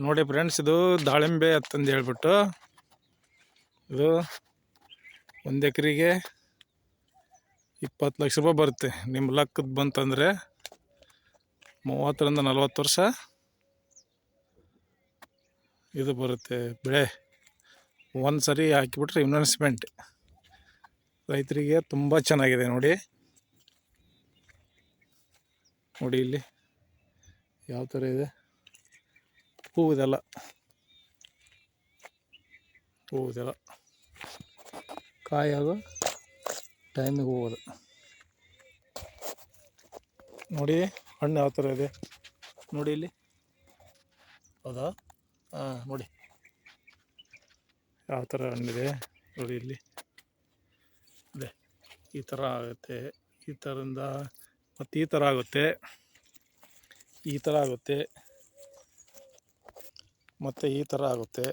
ನೋಡಿ ಫ್ರೆಂಡ್ಸ್, ಇದು ದಾಳಿಂಬೆ ಅಂತಂದು ಹೇಳ್ಬಿಟ್ಟು ಇದು 1 ಎಕರೆಗೆ 20 ಲಕ್ಷ ರೂಪಾಯಿ ಬರುತ್ತೆ. ನಿಮ್ಮ ಲೆಕ್ಕದ ಬಂತಂದರೆ 30 ರಿಂದ 40 ವರ್ಷ ಇದು ಬರುತ್ತೆ ಬೆಳೆ. ಒಂದು ಸರಿ ಹಾಕಿಬಿಟ್ರೆ ಇನ್ವೆಸ್ಟ್ಮೆಂಟ್ ರೈತರಿಗೆ ತುಂಬ ಚೆನ್ನಾಗಿದೆ. ನೋಡಿ ಇಲ್ಲಿ ಯಾವ ಥರ ಇದೆ ಹೂವುದೆಲ್ಲ ಕಾಯೋದು ಟೈಮಿಗೆ ಹೂವುದು. ನೋಡಿ ಹಣ್ಣು ಯಾವ ಥರ ಇದೆ ನೋಡಿ ಇಲ್ಲಿ. ಹೌದಾ? ನೋಡಿ ಯಾವ ಥರ ಹಣ್ಣಿದೆ ನೋಡಿ ಇಲ್ಲಿ. ಅದೇ ಈ ಥರ ಆಗುತ್ತೆ, ಈ ಥರದಿಂದ ಮತ್ತು ಈ ಥರ ಆಗುತ್ತೆ, ಈ ಥರ ಆಗುತ್ತೆ, ಮತ್ತು ಈ ಥರ ಆಗುತ್ತೆ.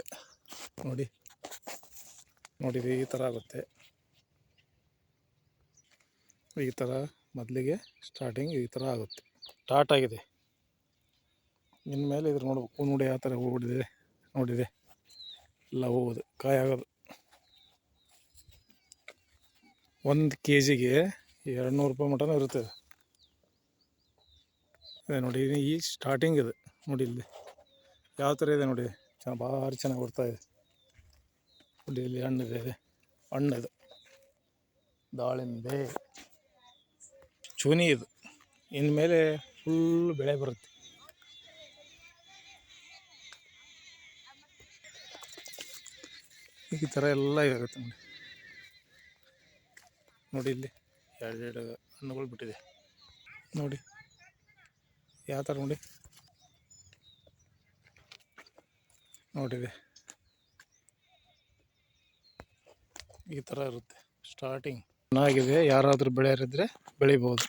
ನೋಡಿರಿ ಈ ಥರ ಆಗುತ್ತೆ. ಈ ಥರ ಮೊದಲಿಗೆ ಸ್ಟಾರ್ಟಿಂಗ್ ಈ ಥರ ಆಗುತ್ತೆ, ಸ್ಟಾರ್ಟ್ ಆಗಿದೆ. ಇನ್ಮೇಲೆ ಇದ್ರ ನೋಡ್ಬೇಕು. ನೋಡಿ ಯಾವ ಥರ ಹೂಡಿದೆ ನೋಡಿದೆ ಎಲ್ಲ ಹೂವುದು ಕಾಯಾಗೋದು. 1 kgಗೆ 200 ರೂಪಾಯಿ ಮಟನೂ ಇರುತ್ತೆ. ಅದೇ ನೋಡಿ ಈ ಸ್ಟಾರ್ಟಿಂಗ್ ಇದೆ ನೋಡಿ ಇಲ್ಲಿ ಯಾವ ಥರ ಇದೆ ನೋಡಿ. ಭಾರಿ ಚೆನ್ನಾಗಿ ಬರ್ತಾಯಿದೆ ನೋಡಿ. ಇಲ್ಲಿ ಹಣ್ಣಿದೆ, ಹಣ್ಣಿದು ದಾಳಿಂಬೆ ಚೂನಿ. ಇದು ಇನ್ಮೇಲೆ ಫುಲ್ ಬೆಳೆ ಬರುತ್ತೆ. ಈ ಥರ ಎಲ್ಲ ಇರುತ್ತೆ ನೋಡಿ. ಇಲ್ಲಿ 2 ಹಣ್ಣುಗಳು ಬಿಟ್ಟಿದೆ ನೋಡಿ ಯಾವ ಥರ ನೋಡಿದೆ ಈ ಥರ ಇರುತ್ತೆ ಸ್ಟಾರ್ಟಿಂಗ್. ಚೆನ್ನಾಗಿದೆ. ಯಾರಾದರೂ ಬೆಳೆಯೋರಿದ್ರೆ ಬೆಳಿಬೋದು.